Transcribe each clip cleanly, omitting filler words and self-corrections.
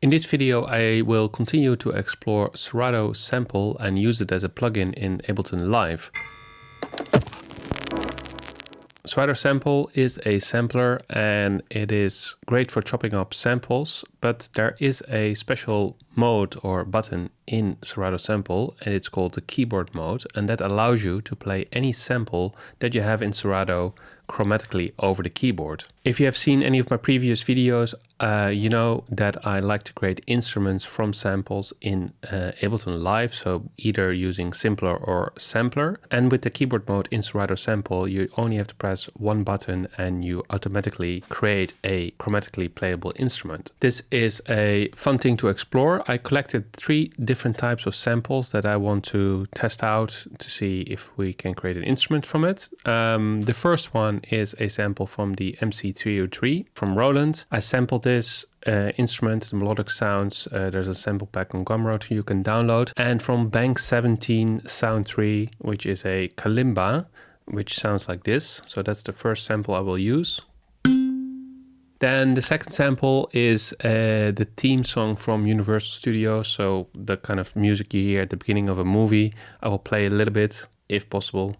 In this video, I will continue to explore Serato Sample and use it as a plugin in Ableton Live. Serato Sample is a sampler and it is great for chopping up samples, but there is a special mode or button in Serato Sample and it's called the keyboard mode, and that allows you to play any sample that you have in Serato chromatically over the keyboard. If you have seen any of my previous videos, you know that I like to create instruments from samples in Ableton Live, so either using Simpler or Sampler. And with the keyboard mode in Serato Sample, you only have to press one button and you automatically create a chromatically playable instrument. This is a fun thing to explore. I collected 3 different types of samples that I want to test out to see if we can create an instrument from it. The first one is a sample from the MC303 from Roland. I sampled this instrument, the melodic sounds. There's a sample pack on Gumroad you can download. And from Bank 17 Sound 3, which is a Kalimba, which sounds like this. So that's the first sample I will use. Then the second sample is the theme song from Universal Studios. So the kind of music you hear at the beginning of a movie. I will play a little bit, if possible.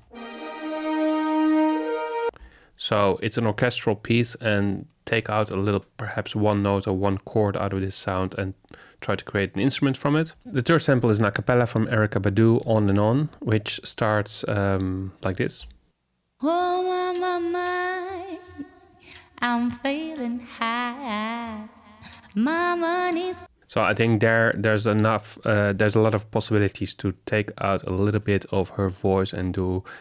So it's an orchestral piece, and take out a little, perhaps one note or one chord out of this sound and try to create an instrument from it. The third sample is an a cappella from Erykah Badu, On and On, which starts like this. Oh, my, I'm feeling high. My money's... So I think there's enough, there's a lot of possibilities to take out a little bit of her voice and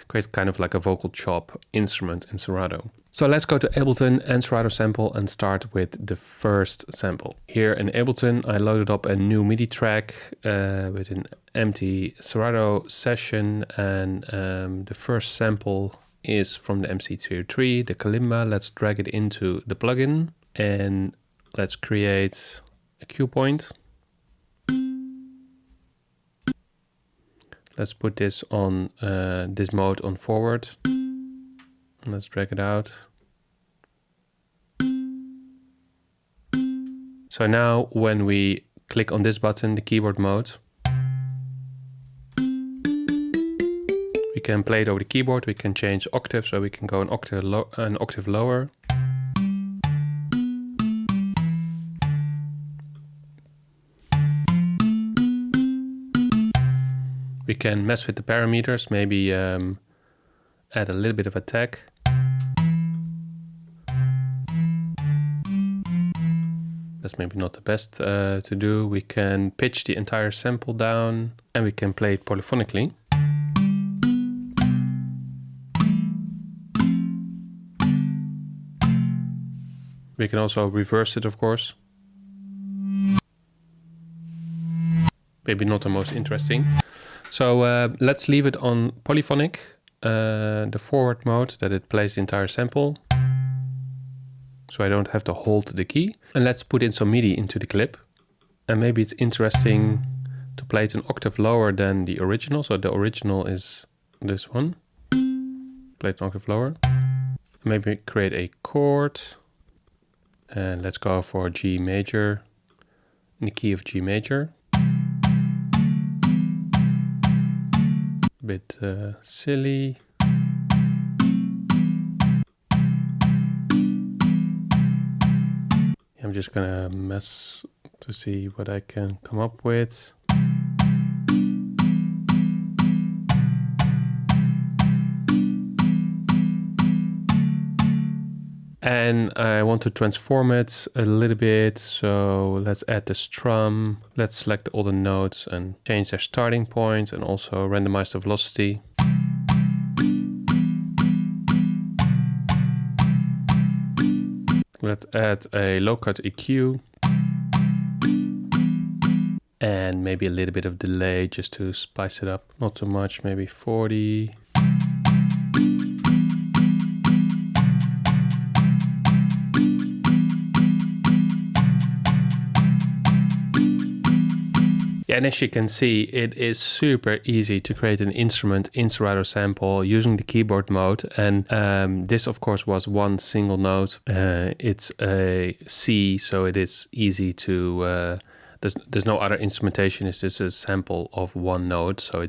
create kind of like a vocal chop instrument in Serato. So let's go to Ableton and Serato Sample and start with the first sample. Here in Ableton, I loaded up a new MIDI track with an empty Serato session, and the first sample is from the MC303, the Kalimba. Let's drag it into the plugin and let's create a cue point. Let's put this on this mode on forward. Let's drag it out. So now when we click on this button, the keyboard mode, we can play it over the keyboard. We can change octave, so we can go an octave lower. We can mess with the parameters, maybe add a little bit of attack. That's maybe not the best to do. We can pitch the entire sample down and we can play it polyphonically. We can also reverse it, of course. Maybe not the most interesting. So let's leave it on polyphonic, the forward mode, that it plays the entire sample. So I don't have to hold the key. And let's put in some MIDI into the clip. And maybe it's interesting to play it an octave lower than the original. So the original is this one. Play it an octave lower. Maybe create a chord. And let's go for G major, in the key of G major. Bit silly. I'm just gonna mess to see what I can come up with. And I want to transform it a little bit, so let's add the strum. Let's select all the notes and change their starting point and also randomize the velocity. Let's add a low-cut EQ and maybe a little bit of delay just to spice it up. Not too much, maybe 40. Yeah, And as you can see, it is super easy to create an instrument in Serato Sample using the keyboard mode. And this, of course, was one single note. It's a C, so it is easy to... there's no other instrumentation. It's just a sample of one note. So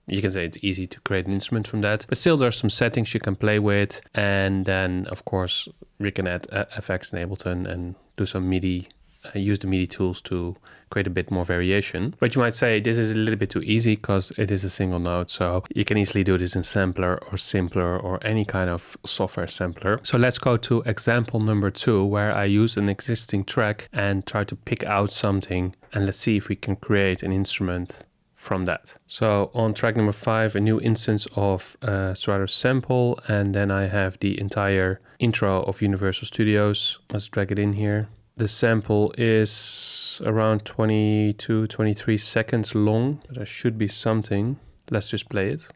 you can say it's easy to create an instrument from that. But still, there's some settings you can play with. And then, of course, we can add effects in Ableton and do some MIDI, use the MIDI tools to create a bit more variation. But you might say this is a little bit too easy because it is a single note. So you can easily do this in Sampler or Simpler or any kind of software sampler. So let's go to example number 2, where I use an existing track and try to pick out something. And let's see if we can create an instrument from that. So on track number 5, a new instance of Serato Sample. And then I have the entire intro of Universal Studios. Let's drag it in here. The sample is around 22, 23 seconds long. There should be something. Let's just play it.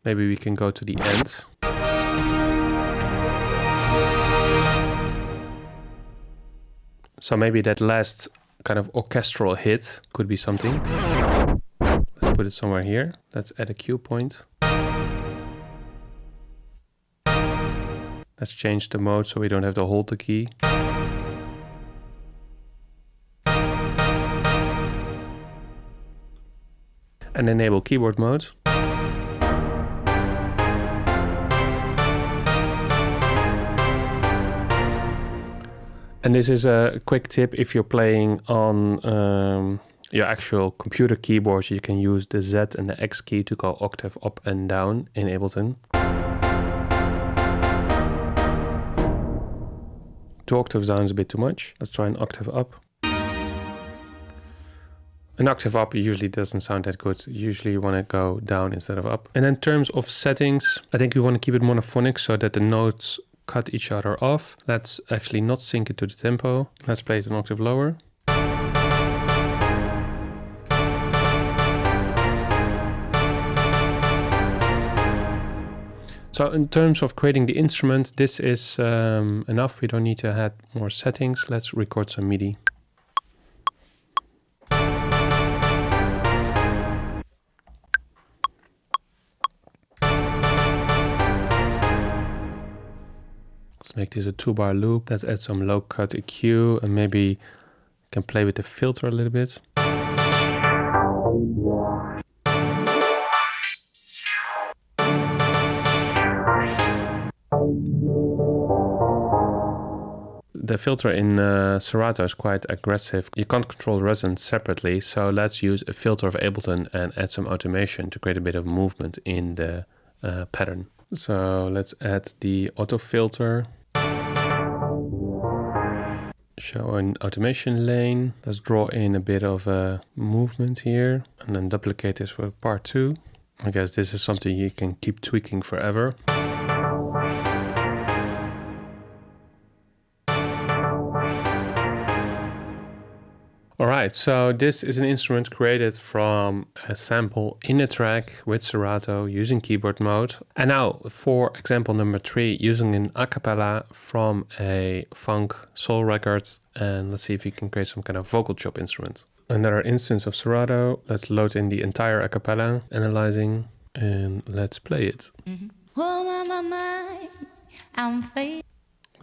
Maybe we can go to the end. So maybe that last kind of orchestral hit could be something. Let's put it somewhere here. Let's add a cue point. Let's change the mode so we don't have to hold the key. And enable keyboard mode. And this is a quick tip if you're playing on your actual computer keyboard. You can use the Z and the X key to go octave up and down in Ableton. 2 octaves down is a bit too much. Let's try an octave up. An octave up usually doesn't sound that good. Usually you want to go down instead of up. And in terms of settings, I think we want to keep it monophonic so that the notes cut each other off. Let's actually not sync it to the tempo. Let's play it an octave lower. So in terms of creating the instrument, this is enough. We don't need to add more settings. Let's record some MIDI. Let's make this a 2-bar loop. Let's add some low cut EQ and maybe can play with the filter a little bit. The filter in Serato is quite aggressive. You can't control resonance separately, so let's use a filter of Ableton and add some automation to create a bit of movement in the pattern. So let's add the auto filter. Show an automation lane. Let's draw in a bit of a movement here and then duplicate this for part 2. I guess this is something you can keep tweaking forever. Alright, so this is an instrument created from a sample in a track with Serato using keyboard mode. And now for example number 3, using an a cappella from a funk soul record. And let's see if we can create some kind of vocal chop instrument. Another instance of Serato. Let's load in the entire a cappella, analyzing, and let's play it.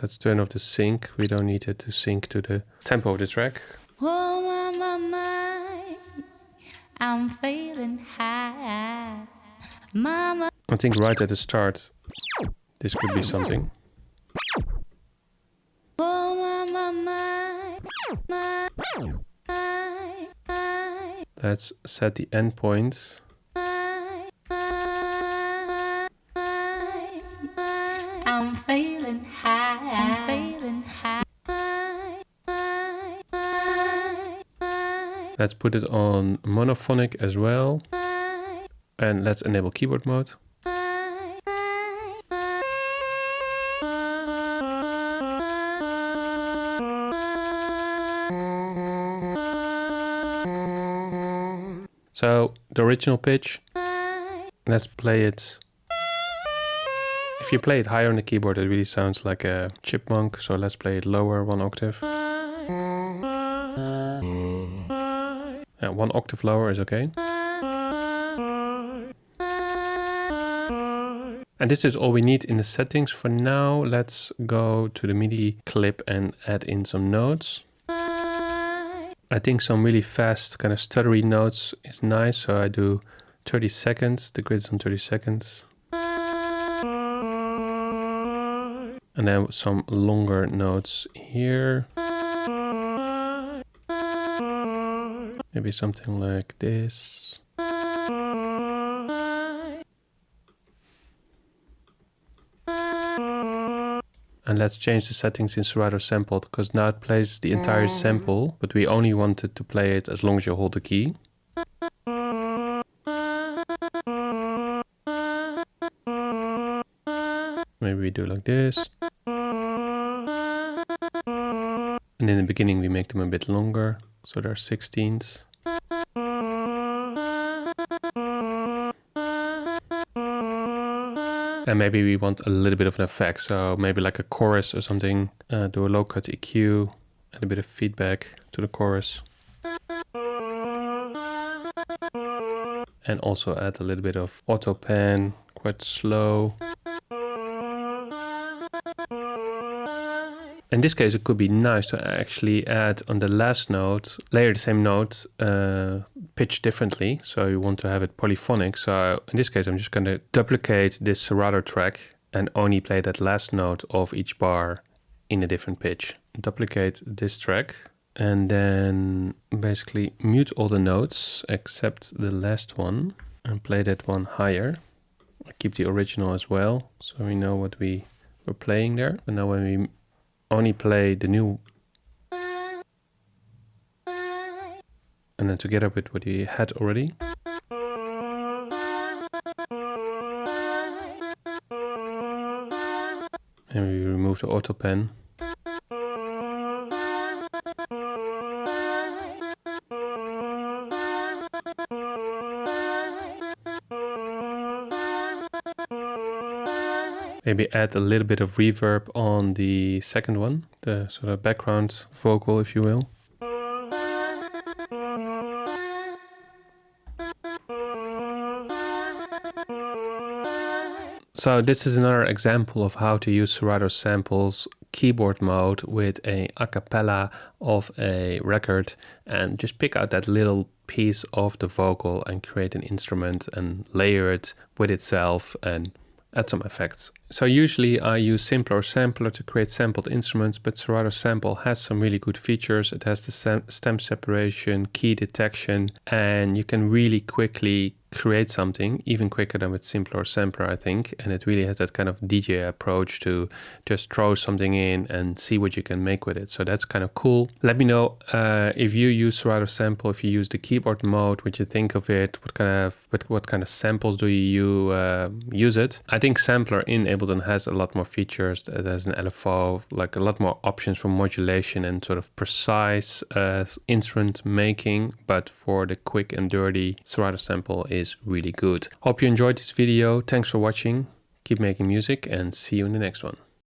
Let's turn off the sync. We don't need it to sync to the tempo of the track. I'm feeling high. Mama. I think right at the start, this could be something. Let's set the endpoint. I'm feeling high. I'm feeling high. Let's put it on monophonic as well. And let's enable keyboard mode. So the original pitch, let's play it. If you play it higher on the keyboard, it really sounds like a chipmunk. So let's play it lower, 1 octave. 1 octave lower is okay. And this is all we need in the settings for now. Let's go to the MIDI clip and add in some notes. I think some really fast kind of stuttery notes is nice. So I do 30 seconds, the grid's on 30 seconds. And then some longer notes here. Maybe something like this. And let's change the settings in Serato Sample, because now it plays the entire sample, but we only wanted to play it as long as you hold the key. Maybe we do like this. And in the beginning we make them a bit longer, so they're 16ths. And maybe we want a little bit of an effect, so maybe like a chorus or something. Do a low cut EQ, add a bit of feedback to the chorus. And also add a little bit of auto pan, quite slow. In this case, it could be nice to actually add on the last note, layer the same note, pitch differently. So you want to have it polyphonic. So in this case, I'm just going to duplicate this Serato track and only play that last note of each bar in a different pitch. Duplicate this track and then basically mute all the notes except the last one and play that one higher. I keep the original as well, so we know what we were playing there. And now when we only play the new, and then together with what we had already. And we remove the auto pen. Maybe add a little bit of reverb on the second one, the sort of background vocal, if you will. So this is another example of how to use Serato Sample's keyboard mode with a cappella of a record and just pick out that little piece of the vocal and create an instrument and layer it with itself and add some effects. So usually I use Simpler or Sampler to create sampled instruments, but Serato Sample has some really good features. It has the stem separation, key detection, and you can really quickly create something, even quicker than with Simpler or Sampler, I think. And it really has that kind of DJ approach to just throw something in and see what you can make with it. So that's kind of cool. Let me know if you use Serato Sample, if you use the keyboard mode, what you think of it, what kind of samples do you use it. I think Sampler in Ableton has a lot more features. It has an LFO, like a lot more options for modulation and sort of precise instrument making. But for the quick and dirty, Serato Sample is really good. Hope you enjoyed this video. Thanks for watching. Keep making music and see you in the next one.